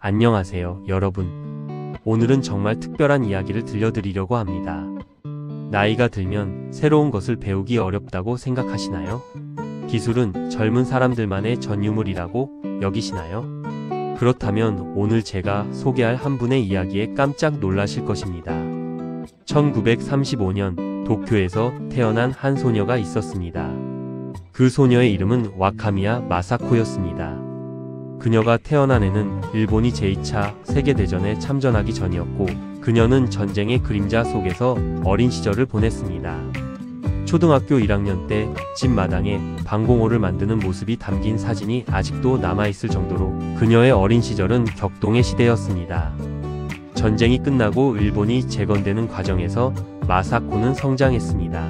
안녕하세요, 여러분. 오늘은 정말 특별한 이야기를 들려드리려고 합니다. 나이가 들면 새로운 것을 배우기 어렵다고 생각하시나요? 기술은 젊은 사람들만의 전유물이라고 여기시나요? 그렇다면 오늘 제가 소개할 한 분의 이야기에 깜짝 놀라실 것입니다. 1935년 도쿄에서 태어난 한 소녀가 있었습니다. 그 소녀의 이름은 와카미야 마사코였습니다. 그녀가 태어난 해는 일본이 제2차 세계대전에 참전하기 전이었고, 그녀는 전쟁의 그림자 속에서 어린 시절을 보냈습니다. 초등학교 1학년 때 집 마당에 방공호를 만드는 모습이 담긴 사진이 아직도 남아있을 정도로 그녀의 어린 시절은 격동의 시대였습니다. 전쟁이 끝나고 일본이 재건되는 과정에서 마사코는 성장했습니다.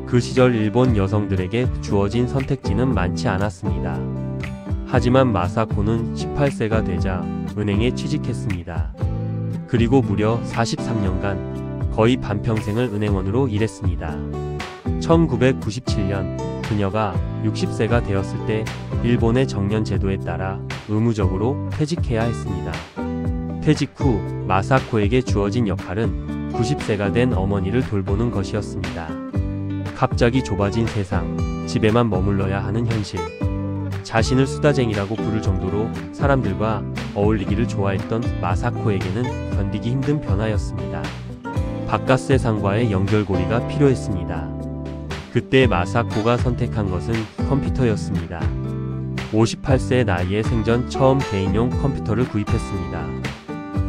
그 시절 일본 여성들에게 주어진 선택지는 많지 않았습니다. 하지만 마사코는 18세가 되자 은행에 취직했습니다. 그리고 무려 43년간 거의 반평생을 은행원으로 일했습니다. 1997년 그녀가 60세가 되었을 때 일본의 정년 제도에 따라 의무적으로 퇴직해야 했습니다. 퇴직 후 마사코에게 주어진 역할은 90세가 된 어머니를 돌보는 것이었습니다. 갑자기 좁아진 세상, 집에만 머물러야 하는 현실, 자신을 수다쟁이라고 부를 정도로 사람들과 어울리기를 좋아했던 마사코에게는 견디기 힘든 변화였습니다. 바깥 세상과의 연결고리가 필요했습니다. 그때 마사코가 선택한 것은 컴퓨터였습니다. 58세의 나이에 생전 처음 개인용 컴퓨터를 구입했습니다.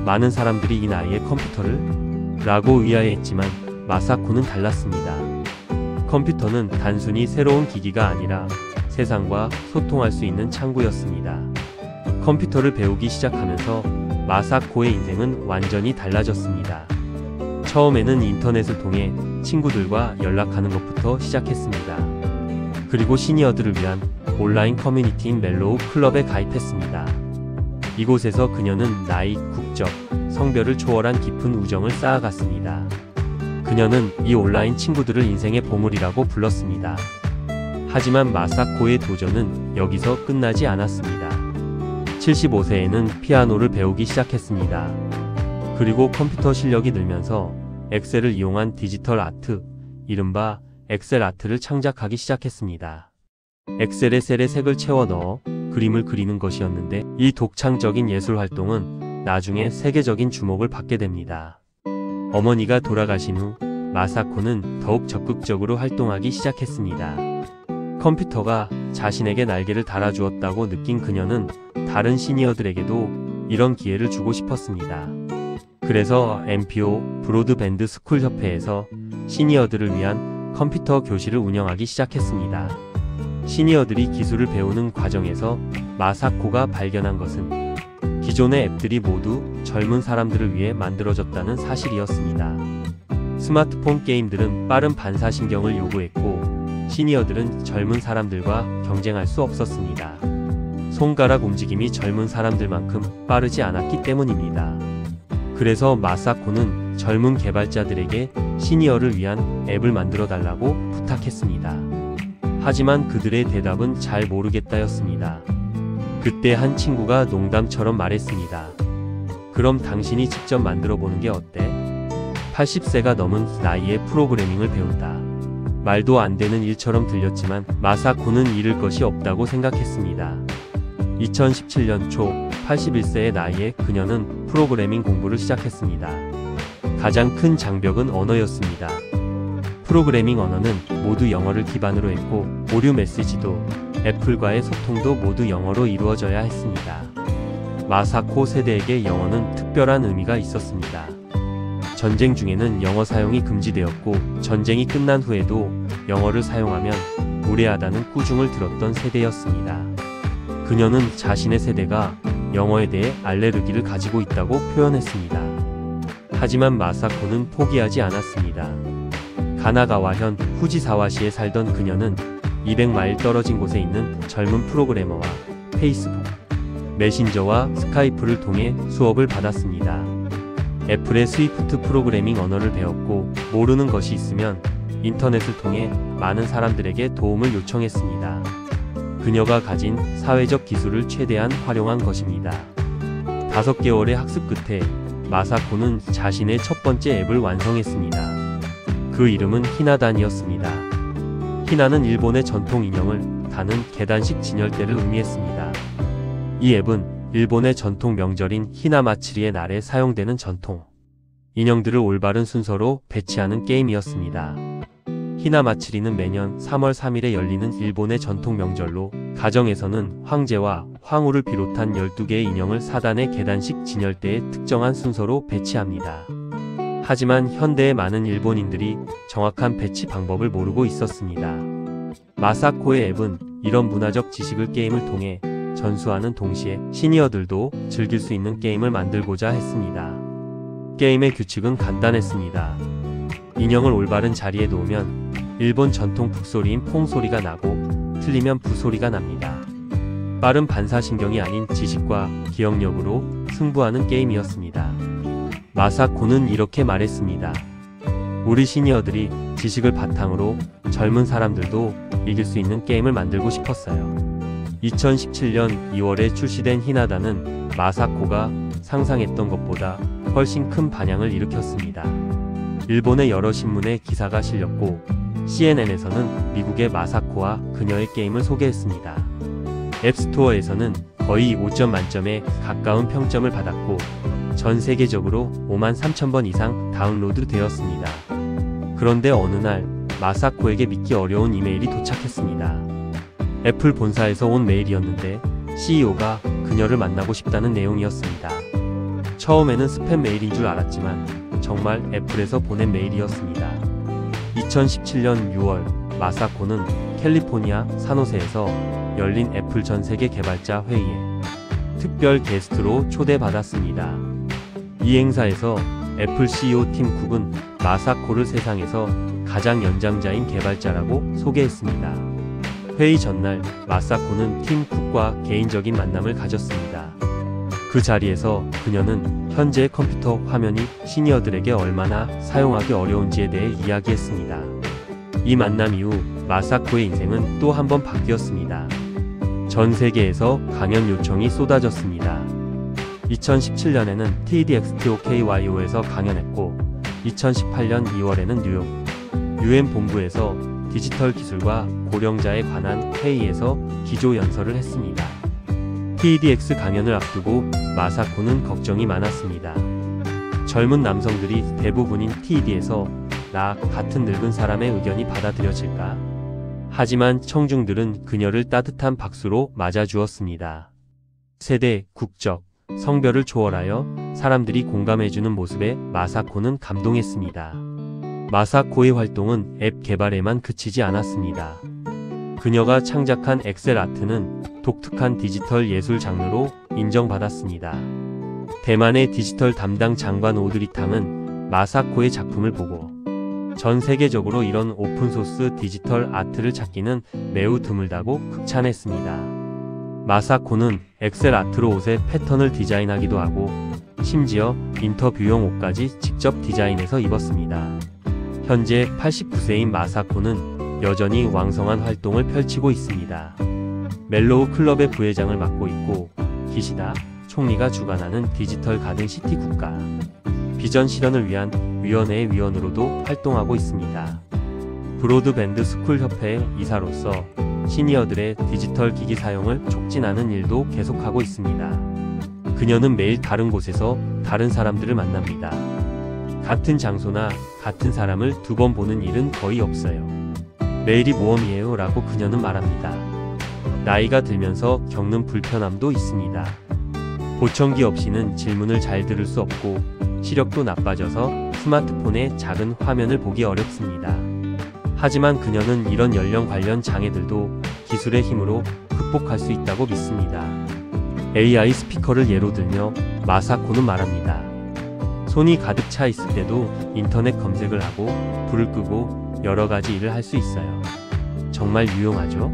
많은 사람들이 이 나이에 컴퓨터를? 라고 의아해했지만 마사코는 달랐습니다. 컴퓨터는 단순히 새로운 기기가 아니라 세상과 소통할 수 있는 창구였습니다. 컴퓨터를 배우기 시작하면서 마사코의 인생은 완전히 달라졌습니다. 처음에는 인터넷을 통해 친구들과 연락하는 것부터 시작했습니다. 그리고 시니어들을 위한 온라인 커뮤니티인 멜로우 클럽에 가입했습니다. 이곳에서 그녀는 나이, 국적, 성별을 초월한 깊은 우정을 쌓아갔습니다. 그녀는 이 온라인 친구들을 인생의 보물이라고 불렀습니다. 하지만 마사코의 도전은 여기서 끝나지 않았습니다. 75세에는 피아노를 배우기 시작했습니다. 그리고 컴퓨터 실력이 늘면서 엑셀을 이용한 디지털 아트, 이른바 엑셀 아트를 창작하기 시작했습니다. 엑셀에 셀에 색을 채워 넣어 그림을 그리는 것이었는데, 이 독창적인 예술 활동은 나중에 세계적인 주목을 받게 됩니다. 어머니가 돌아가신 후 마사코는 더욱 적극적으로 활동하기 시작했습니다. 컴퓨터가 자신에게 날개를 달아주었다고 느낀 그녀는 다른 시니어들에게도 이런 기회를 주고 싶었습니다. 그래서 MPO 브로드밴드 스쿨 협회에서 시니어들을 위한 컴퓨터 교실을 운영하기 시작했습니다. 시니어들이 기술을 배우는 과정에서 마사코가 발견한 것은 기존의 앱들이 모두 젊은 사람들을 위해 만들어졌다는 사실이었습니다. 스마트폰 게임들은 빠른 반사신경을 요구했고, 시니어들은 젊은 사람들과 경쟁할 수 없었습니다. 손가락 움직임이 젊은 사람들만큼 빠르지 않았기 때문입니다. 그래서 마사코는 젊은 개발자들에게 시니어를 위한 앱을 만들어 달라고 부탁했습니다. 하지만 그들의 대답은 잘 모르겠다였습니다. 그때 한 친구가 농담처럼 말했습니다. 그럼 당신이 직접 만들어 보는 게 어때? 80세가 넘은 나이에 프로그래밍을 배운다. 말도 안 되는 일처럼 들렸지만 마사코는 잃을 것이 없다고 생각했습니다. 2017년 초 81세의 나이에 그녀는 프로그래밍 공부를 시작했습니다. 가장 큰 장벽은 언어였습니다. 프로그래밍 언어는 모두 영어를 기반으로 했고, 오류 메시지도 애플과의 소통도 모두 영어로 이루어져야 했습니다. 마사코 세대에게 영어는 특별한 의미가 있었습니다. 전쟁 중에는 영어 사용이 금지되었고, 전쟁이 끝난 후에도 영어를 사용하면 무례하다는 꾸중을 들었던 세대였습니다. 그녀는 자신의 세대가 영어에 대해 알레르기를 가지고 있다고 표현했습니다. 하지만 마사코는 포기하지 않았습니다. 가나가와현 후지사와시에 살던 그녀는 200마일 떨어진 곳에 있는 젊은 프로그래머와 페이스북, 메신저와 스카이프를 통해 수업을 받았습니다. 애플의 스위프트 프로그래밍 언어를 배웠고, 모르는 것이 있으면 인터넷을 통해 많은 사람들에게 도움을 요청했습니다. 그녀가 가진 사회적 기술을 최대한 활용한 것입니다. 5개월의 학습 끝에 마사코는 자신의 첫 번째 앱을 완성했습니다. 그 이름은 히나단이었습니다. 히나는 일본의 전통 인형을 다는 계단식 진열대를 의미했습니다. 이 앱은 일본의 전통 명절인 히나마츠리의 날에 사용되는 전통 인형들을 올바른 순서로 배치하는 게임이었습니다. 히나마츠리는 매년 3월 3일에 열리는 일본의 전통 명절로 가정에서는 황제와 황후를 비롯한 12개의 인형을 4단의 계단식 진열대에 특정한 순서로 배치합니다. 하지만 현대의 많은 일본인들이 정확한 배치 방법을 모르고 있었습니다. 마사코의 앱은 이런 문화적 지식을 게임을 통해 전수하는 동시에 시니어들도 즐길 수 있는 게임을 만들고자 했습니다. 게임의 규칙은 간단했습니다. 인형을 올바른 자리에 놓으면 일본 전통 북소리인 퐁 소리가 나고 틀리면 부 소리가 납니다. 빠른 반사신경이 아닌 지식과 기억력으로 승부하는 게임이었습니다. 마사코는 이렇게 말했습니다. 우리 시니어들이 지식을 바탕으로 젊은 사람들도 이길 수 있는 게임을 만들고 싶었어요. 2017년 2월에 출시된 히나단은 마사코가 상상했던 것보다 훨씬 큰 반향을 일으켰습니다. 일본의 여러 신문에 기사가 실렸고 CNN에서는 미국의 마사코와 그녀의 게임을 소개했습니다. 앱스토어에서는 거의 5점 만점에 가까운 평점을 받았고 전 세계적으로 53,000번 이상 다운로드 되었습니다. 그런데 어느 날 마사코에게 믿기 어려운 이메일이 도착했습니다. 애플 본사에서 온 메일이었는데 CEO가 그녀를 만나고 싶다는 내용이었습니다. 처음에는 스팸 메일인 줄 알았지만 정말 애플에서 보낸 메일이었습니다. 2017년 6월 마사코는 캘리포니아 산호세에서 열린 애플 전 세계 개발자 회의에 특별 게스트로 초대받았습니다. 이 행사에서 애플 CEO 팀 쿡은 마사코를 세상에서 가장 연장자인 개발자라고 소개했습니다. 회의 전날 마사코는 팀 쿡과 개인적인 만남을 가졌습니다. 그 자리에서 그녀는 현재 컴퓨터 화면이 시니어들에게 얼마나 사용하기 어려운지에 대해 이야기했습니다. 이 만남 이후 마사코의 인생은 또 한 번 바뀌었습니다. 전 세계에서 강연 요청이 쏟아졌습니다. 2017년에는 TEDxTOKYO에서 강연했고 2018년 2월에는 뉴욕 UN 본부에서 디지털 기술과 고령자에 관한 회의에서 기조연설을 했습니다. TEDx 강연을 앞두고 마사코는 걱정이 많았습니다. 젊은 남성들이 대부분인 TED에서 나 같은 늙은 사람의 의견이 받아들여질까? 하지만 청중들은 그녀를 따뜻한 박수로 맞아주었습니다. 세대, 국적, 성별을 초월하여 사람들이 공감해주는 모습에 마사코는 감동했습니다. 마사코의 활동은 앱 개발에만 그치지 않았습니다. 그녀가 창작한 엑셀 아트는 독특한 디지털 예술 장르로 인정받았습니다. 대만의 디지털 담당 장관 오드리탕은 마사코의 작품을 보고 전 세계적으로 이런 오픈소스 디지털 아트를 찾기는 매우 드물다고 극찬했습니다. 마사코는 엑셀 아트로 옷의 패턴을 디자인하기도 하고 심지어 인터뷰용 옷까지 직접 디자인해서 입었습니다. 현재 89세인 마사코는 여전히 왕성한 활동을 펼치고 있습니다. 멜로우 클럽의 부회장을 맡고 있고 기시다 총리가 주관하는 디지털 가든 시티 국가 비전 실현을 위한 위원회의 위원으로도 활동하고 있습니다. 브로드밴드 스쿨 협회의 이사로서 시니어들의 디지털 기기 사용을 촉진하는 일도 계속하고 있습니다. 그녀는 매일 다른 곳에서 다른 사람들을 만납니다. 같은 장소나 같은 사람을 2번 보는 일은 거의 없어요. 매일이 모험이에요 라고 그녀는 말합니다. 나이가 들면서 겪는 불편함도 있습니다. 보청기 없이는 질문을 잘 들을 수 없고 시력도 나빠져서 스마트폰의 작은 화면을 보기 어렵습니다. 하지만 그녀는 이런 연령 관련 장애들도 기술의 힘으로 극복할 수 있다고 믿습니다. AI 스피커를 예로 들며 마사코는 말합니다. 손이 가득 차 있을 때도 인터넷 검색을 하고 불을 끄고 여러 가지 일을 할 수 있어요. 정말 유용하죠?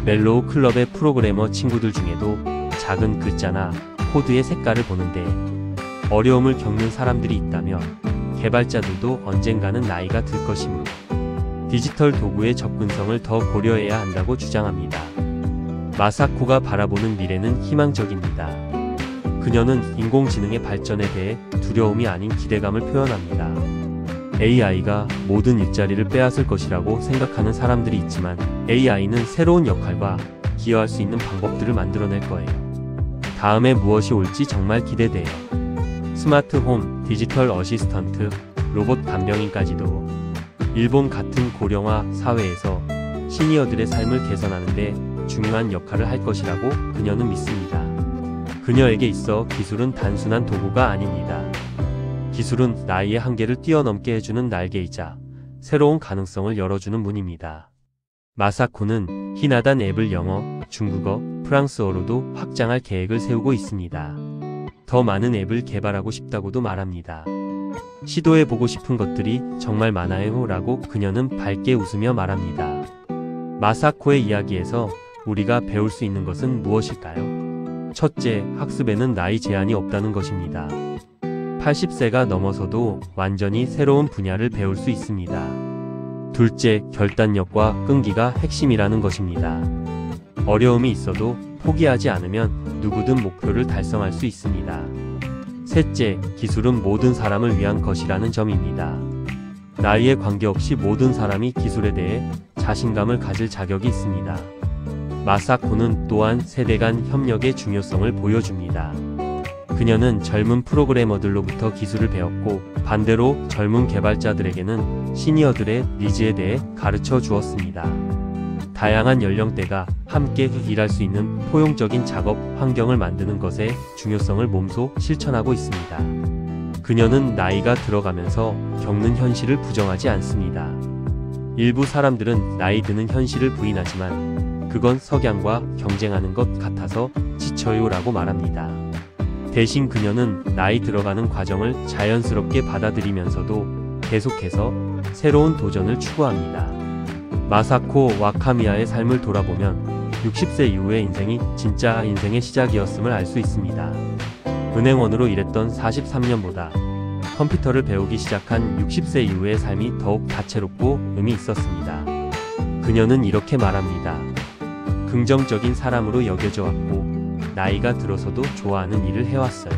멜로우 클럽의 프로그래머 친구들 중에도 작은 글자나 코드의 색깔을 보는데 어려움을 겪는 사람들이 있다며 개발자들도 언젠가는 나이가 들 것이므로 디지털 도구의 접근성을 더 고려해야 한다고 주장합니다. 마사코가 바라보는 미래는 희망적입니다. 그녀는 인공지능의 발전에 대해 두려움이 아닌 기대감을 표현합니다. AI가 모든 일자리를 빼앗을 것이라고 생각하는 사람들이 있지만 AI는 새로운 역할과 기여할 수 있는 방법들을 만들어낼 거예요. 다음에 무엇이 올지 정말 기대돼요. 스마트 홈, 디지털 어시스턴트, 로봇 간병인까지도. 일본 같은 고령화 사회에서 시니어들의 삶을 개선하는 데 중요한 역할을 할 것이라고 그녀는 믿습니다. 그녀에게 있어 기술은 단순한 도구가 아닙니다. 기술은 나이의 한계를 뛰어넘게 해주는 날개이자 새로운 가능성을 열어주는 문입니다. 마사코는 히나단 앱을 영어, 중국어, 프랑스어로도 확장할 계획을 세우고 있습니다. 더 많은 앱을 개발하고 싶다고도 말합니다. 시도해보고 싶은 것들이 정말 많아요 라고 그녀는 밝게 웃으며 말합니다. 마사코의 이야기에서 우리가 배울 수 있는 것은 무엇일까요? 첫째, 학습에는 나이 제한이 없다는 것입니다. 80세가 넘어서도 완전히 새로운 분야를 배울 수 있습니다. 둘째, 결단력과 끈기가 핵심이라는 것입니다. 어려움이 있어도 포기하지 않으면 누구든 목표를 달성할 수 있습니다. 셋째, 기술은 모든 사람을 위한 것이라는 점입니다. 나이에 관계없이 모든 사람이 기술에 대해 자신감을 가질 자격이 있습니다. 마사코는 또한 세대 간 협력의 중요성을 보여줍니다. 그녀는 젊은 프로그래머들로부터 기술을 배웠고 반대로 젊은 개발자들에게는 시니어들의 니즈에 대해 가르쳐 주었습니다. 다양한 연령대가 함께 일할 수 있는 포용적인 작업 환경을 만드는 것의 중요성을 몸소 실천하고 있습니다. 그녀는 나이가 들어가면서 겪는 현실을 부정하지 않습니다. 일부 사람들은 나이 드는 현실을 부인하지만 그건 석양과 경쟁하는 것 같아서 지쳐요 라고 말합니다. 대신 그녀는 나이 들어가는 과정을 자연스럽게 받아들이면서도 계속해서 새로운 도전을 추구합니다. 마사코 와카미야의 삶을 돌아보면 60세 이후의 인생이 진짜 인생의 시작이었음을 알 수 있습니다. 은행원으로 일했던 43년보다 컴퓨터를 배우기 시작한 60세 이후의 삶이 더욱 다채롭고 의미 있었습니다. 그녀는 이렇게 말합니다. 긍정적인 사람으로 여겨져 왔고 나이가 들어서도 좋아하는 일을 해왔어요.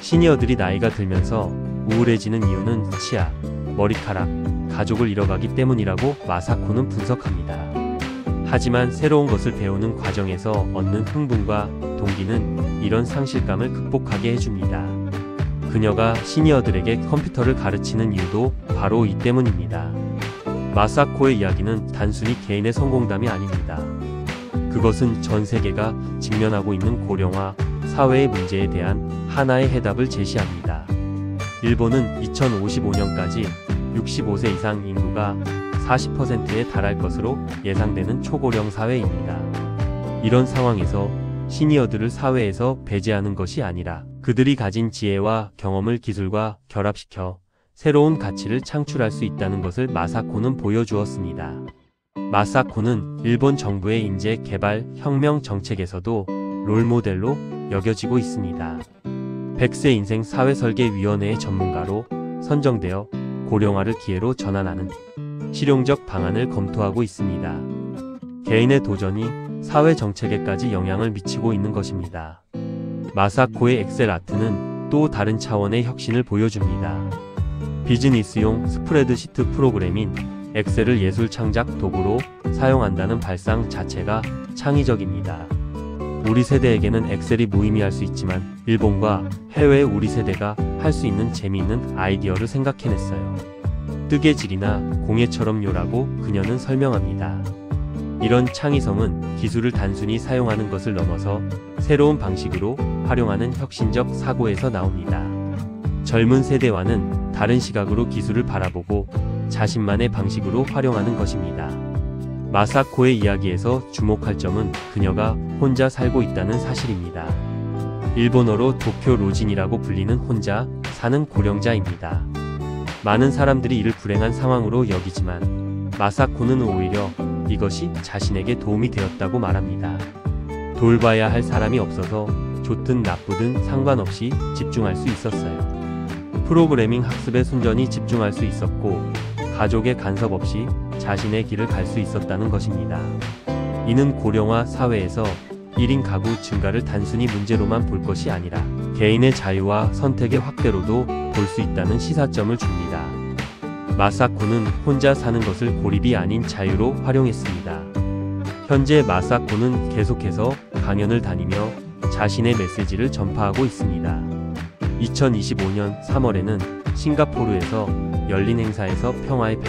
시니어들이 나이가 들면서 우울해지는 이유는 치아, 머리카락, 가족을 잃어가기 때문이라고 마사코는 분석합니다. 하지만 새로운 것을 배우는 과정에서 얻는 흥분과 동기는 이런 상실감을 극복하게 해줍니다. 그녀가 시니어들에게 컴퓨터를 가르치는 이유도 바로 이 때문입니다. 마사코의 이야기는 단순히 개인의 성공담이 아닙니다. 그것은 전 세계가 직면하고 있는 고령화 사회의 문제에 대한 하나의 해답을 제시합니다. 일본은 2055년까지 65세 이상 인구가 40%에 달할 것으로 예상되는 초고령 사회입니다. 이런 상황에서 시니어들을 사회에서 배제하는 것이 아니라 그들이 가진 지혜와 경험을 기술과 결합시켜 새로운 가치를 창출할 수 있다는 것을 마사코는 보여주었습니다. 마사코는 일본 정부의 인재 개발 혁명 정책에서도 롤모델로 여겨지고 있습니다. 100세 인생 사회설계위원회의 전문가로 선정되어 고령화를 기회로 전환하는 실용적 방안을 검토하고 있습니다. 개인의 도전이 사회 정책에까지 영향을 미치고 있는 것입니다. 마사코의 엑셀 아트는 또 다른 차원의 혁신을 보여줍니다. 비즈니스용 스프레드시트 프로그램인 엑셀을 예술 창작 도구로 사용한다는 발상 자체가 창의적입니다. 우리 세대에게는 엑셀이 무의미할 수 있지만 일본과 해외 우리 세대가 할 수 있는 재미있는 아이디어를 생각해냈어요. 뜨개질이나 공예처럼요라고 그녀는 설명합니다. 이런 창의성은 기술을 단순히 사용하는 것을 넘어서 새로운 방식으로 활용하는 혁신적 사고에서 나옵니다. 젊은 세대와는 다른 시각으로 기술을 바라보고 자신만의 방식으로 활용하는 것입니다. 마사코의 이야기에서 주목할 점은 그녀가 혼자 살고 있다는 사실입니다. 일본어로 도쿄 로진이라고 불리는 혼자 사는 고령자입니다. 많은 사람들이 이를 불행한 상황으로 여기지만 마사코는 오히려 이것이 자신에게 도움이 되었다고 말합니다. 돌봐야 할 사람이 없어서 좋든 나쁘든 상관없이 집중할 수 있었어요. 프로그래밍 학습에 순전히 집중할 수 있었고 가족의 간섭 없이 자신의 길을 갈 수 있었다는 것입니다. 이는 고령화 사회에서 1인 가구 증가를 단순히 문제로만 볼 것이 아니라 개인의 자유와 선택의 확대로도 볼 수 있다는 시사점을 줍니다. 마사코는 혼자 사는 것을 고립이 아닌 자유로 활용했습니다. 현재 마사코는 계속해서 강연을 다니며 자신의 메시지를 전파하고 있습니다. 2025년 3월에는 싱가포르에서 열린 행사에서 평화의 배,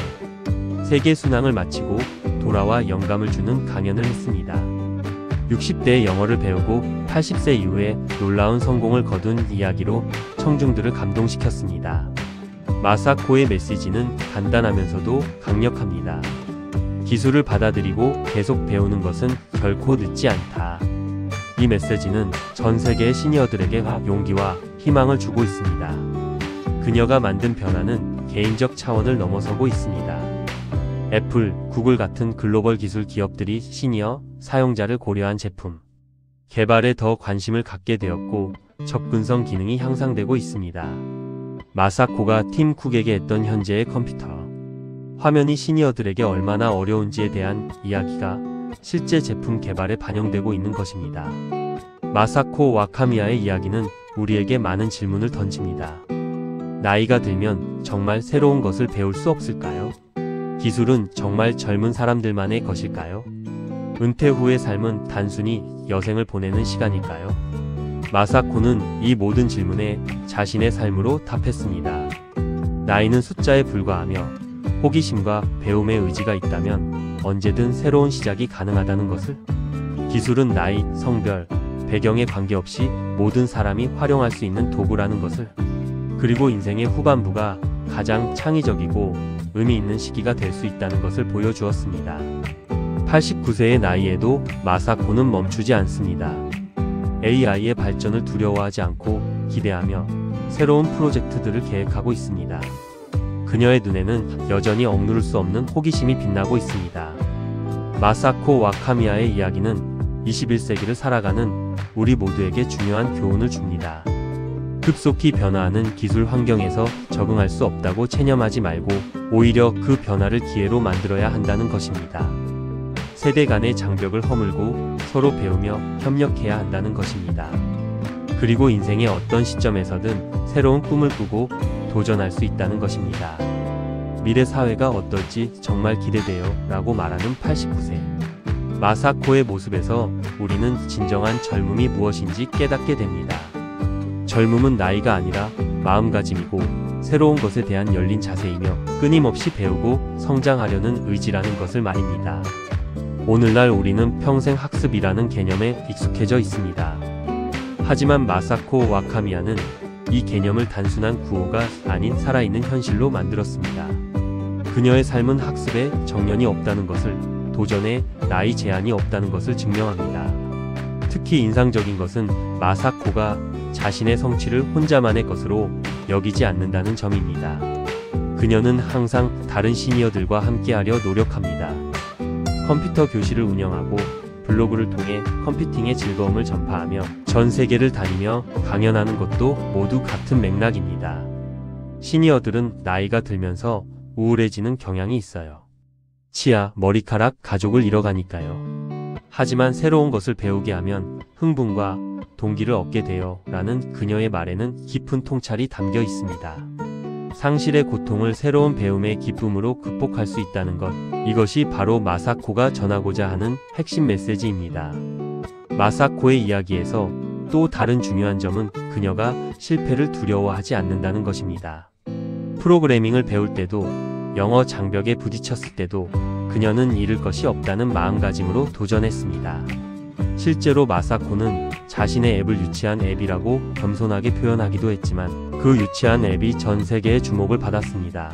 세계 순항을 마치고 돌아와 영감을 주는 강연을 했습니다. 60대에 영어를 배우고 80세 이후에 놀라운 성공을 거둔 이야기로 청중들을 감동시켰습니다. 마사코의 메시지는 간단하면서도 강력합니다. 기술을 받아들이고 계속 배우는 것은 결코 늦지 않다. 이 메시지는 전 세계의 시니어들에게 용기와 희망을 주고 있습니다. 그녀가 만든 변화는 개인적 차원을 넘어서고 있습니다. 애플, 구글 같은 글로벌 기술 기업들이 시니어 사용자를 고려한 제품 개발에 더 관심을 갖게 되었고 접근성 기능이 향상되고 있습니다. 마사코가 팀 쿡에게 했던 현재의 컴퓨터 화면이 시니어들에게 얼마나 어려운지에 대한 이야기가 실제 제품 개발에 반영되고 있는 것입니다. 마사코 와카미야의 이야기는 우리에게 많은 질문을 던집니다. 나이가 들면 정말 새로운 것을 배울 수 없을까요? 기술은 정말 젊은 사람들만의 것일까요? 은퇴 후의 삶은 단순히 여생을 보내는 시간일까요? 마사코는 이 모든 질문에 자신의 삶으로 답했습니다. 나이는 숫자에 불과하며 호기심과 배움의 의지가 있다면 언제든 새로운 시작이 가능하다는 것을, 기술은 나이, 성별, 배경에 관계없이 모든 사람이 활용할 수 있는 도구라는 것을, 그리고 인생의 후반부가 가장 창의적이고 의미 있는 시기가 될 수 있다는 것을 보여주었습니다. 89세의 나이에도 마사코는 멈추지 않습니다. AI의 발전을 두려워하지 않고 기대하며 새로운 프로젝트들을 계획하고 있습니다. 그녀의 눈에는 여전히 억누를 수 없는 호기심이 빛나고 있습니다. 마사코 와카미야의 이야기는 21세기를 살아가는 우리 모두에게 중요한 교훈을 줍니다. 급속히 변화하는 기술 환경에서 적응할 수 없다고 체념하지 말고 오히려 그 변화를 기회로 만들어야 한다는 것입니다. 세대 간의 장벽을 허물고 서로 배우며 협력해야 한다는 것입니다. 그리고 인생의 어떤 시점에서든 새로운 꿈을 꾸고 도전할 수 있다는 것입니다. 미래 사회가 어떨지 정말 기대돼요 라고 말하는 89세. 마사코의 모습에서 우리는 진정한 젊음이 무엇인지 깨닫게 됩니다. 젊음은 나이가 아니라 마음가짐이고 새로운 것에 대한 열린 자세이며 끊임없이 배우고 성장하려는 의지라는 것을 말입니다. 오늘날 우리는 평생 학습이라는 개념에 익숙해져 있습니다. 하지만 마사코 와카미야는 이 개념을 단순한 구호가 아닌 살아있는 현실로 만들었습니다. 그녀의 삶은 학습에 정년이 없다는 것을, 도전에 나이 제한이 없다는 것을 증명합니다. 특히 인상적인 것은 마사코가 자신의 성취를 혼자만의 것으로 여기지 않는다는 점입니다. 그녀는 항상 다른 시니어들과 함께하려 노력합니다. 컴퓨터 교실을 운영하고 블로그를 통해 컴퓨팅의 즐거움을 전파하며 전 세계를 다니며 강연하는 것도 모두 같은 맥락입니다. 시니어들은 나이가 들면서 우울해지는 경향이 있어요. 치아, 머리카락, 가족을 잃어가니까요. 하지만 새로운 것을 배우게 하면 흥분과 동기를 얻게 돼요 라는 그녀의 말에는 깊은 통찰이 담겨 있습니다. 상실의 고통을 새로운 배움의 기쁨으로 극복할 수 있다는 것, 이것이 바로 마사코가 전하고자 하는 핵심 메시지입니다. 마사코의 이야기에서 또 다른 중요한 점은 그녀가 실패를 두려워하지 않는다는 것입니다. 프로그래밍을 배울 때도, 영어 장벽에 부딪혔을 때도 그녀는 잃을 것이 없다는 마음가짐으로 도전했습니다. 실제로 마사코는 자신의 앱을 유치한 앱이라고 겸손하게 표현하기도 했지만 그 유치한 앱이 전 세계의 주목을 받았습니다.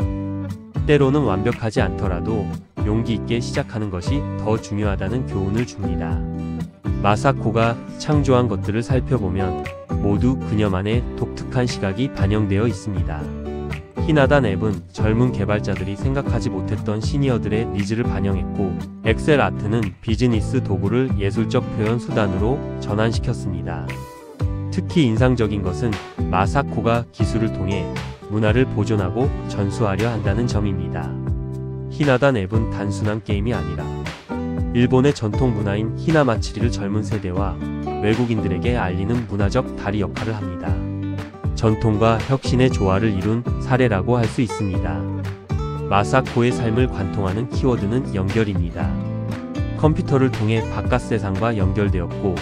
때로는 완벽하지 않더라도 용기 있게 시작하는 것이 더 중요하다는 교훈을 줍니다. 마사코가 창조한 것들을 살펴보면 모두 그녀만의 독특한 시각이 반영되어 있습니다. 히나단 앱은 젊은 개발자들이 생각하지 못했던 시니어들의 니즈를 반영했고, 엑셀 아트는 비즈니스 도구를 예술적 표현 수단으로 전환시켰습니다. 특히 인상적인 것은 마사코가 기술을 통해 문화를 보존하고 전수하려 한다는 점입니다. 히나단 앱은 단순한 게임이 아니라 일본의 전통 문화인 히나마츠리를 젊은 세대와 외국인들에게 알리는 문화적 다리 역할을 합니다. 전통과 혁신의 조화를 이룬 사례라고 할 수 있습니다. 마사코의 삶을 관통하는 키워드는 연결입니다. 컴퓨터를 통해 바깥 세상과 연결되었고,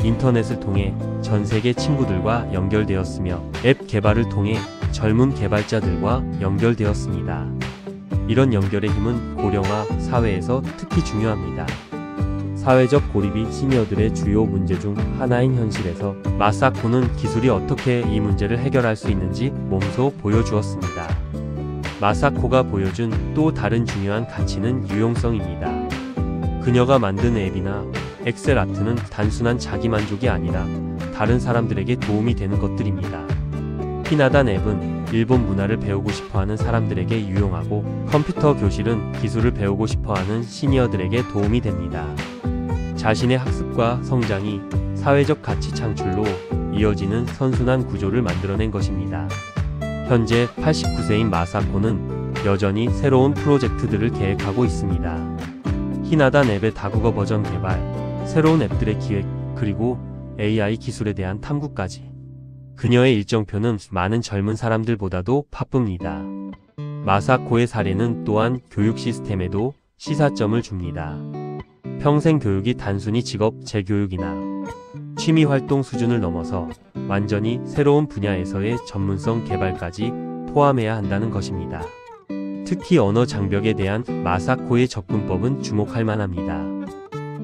인터넷을 통해 전 세계 친구들과 연결되었으며, 앱 개발을 통해 젊은 개발자들과 연결되었습니다. 이런 연결의 힘은 고령화 사회에서 특히 중요합니다. 사회적 고립이 시니어들의 주요 문제 중 하나인 현실에서 마사코는 기술이 어떻게 이 문제를 해결할 수 있는지 몸소 보여주었습니다. 마사코가 보여준 또 다른 중요한 가치는 유용성입니다. 그녀가 만든 앱이나 엑셀 아트는 단순한 자기만족이 아니라 다른 사람들에게 도움이 되는 것들입니다. 히나단 앱은 일본 문화를 배우고 싶어하는 사람들에게 유용하고, 컴퓨터 교실은 기술을 배우고 싶어하는 시니어들에게 도움이 됩니다. 자신의 학습과 성장이 사회적 가치 창출로 이어지는 선순환 구조를 만들어낸 것입니다. 현재 89세인 마사코는 여전히 새로운 프로젝트들을 계획하고 있습니다. 히나단 앱의 다국어 버전 개발, 새로운 앱들의 기획, 그리고 AI 기술에 대한 탐구까지. 그녀의 일정표는 많은 젊은 사람들보다도 바쁩니다. 마사코의 사례는 또한 교육 시스템에도 시사점을 줍니다. 평생 교육이 단순히 직업 재교육이나 취미 활동 수준을 넘어서 완전히 새로운 분야에서의 전문성 개발까지 포함해야 한다는 것입니다. 특히 언어 장벽에 대한 마사코의 접근법은 주목할 만합니다.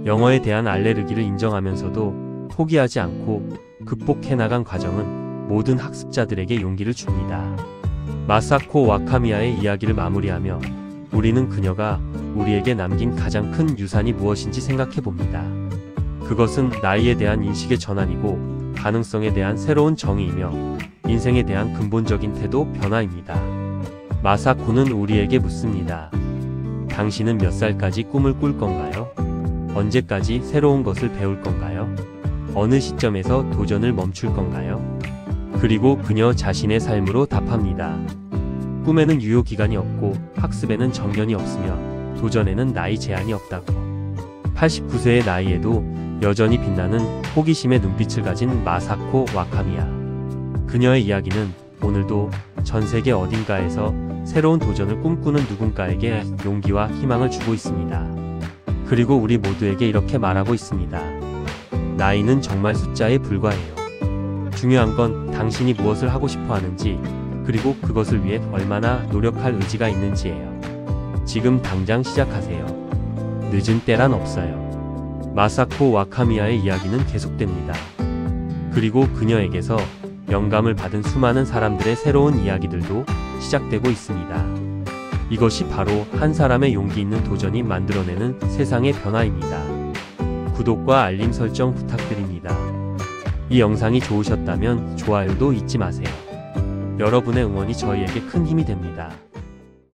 영어에 대한 알레르기를 인정하면서도 포기하지 않고 극복해 나간 과정은 모든 학습자들에게 용기를 줍니다. 마사코 와카미야의 이야기를 마무리하며 우리는 그녀가 우리에게 남긴 가장 큰 유산이 무엇인지 생각해 봅니다. 그것은 나이에 대한 인식의 전환이고, 가능성에 대한 새로운 정의이며, 인생에 대한 근본적인 태도 변화입니다. 마사코는 우리에게 묻습니다. 당신은 몇 살까지 꿈을 꿀 건가요? 언제까지 새로운 것을 배울 건가요? 어느 시점에서 도전을 멈출 건가요? 그리고 그녀 자신의 삶으로 답합니다. 꿈에는 유효기간이 없고, 학습에는 정년이 없으며, 도전에는 나이 제한이 없다고. 89세의 나이에도 여전히 빛나는 호기심의 눈빛을 가진 마사코 와카미야. 그녀의 이야기는 오늘도 전 세계 어딘가에서 새로운 도전을 꿈꾸는 누군가에게 용기와 희망을 주고 있습니다. 그리고 우리 모두에게 이렇게 말하고 있습니다. 나이는 정말 숫자에 불과해요. 중요한 건 당신이 무엇을 하고 싶어 하는지, 그리고 그것을 위해 얼마나 노력할 의지가 있는지예요. 지금 당장 시작하세요. 늦은 때란 없어요. 마사코 와카미야의 이야기는 계속됩니다. 그리고 그녀에게서 영감을 받은 수많은 사람들의 새로운 이야기들도 시작되고 있습니다. 이것이 바로 한 사람의 용기 있는 도전이 만들어내는 세상의 변화입니다. 구독과 알림 설정 부탁드립니다. 이 영상이 좋으셨다면 좋아요도 잊지 마세요. 여러분의 응원이 저희에게 큰 힘이 됩니다.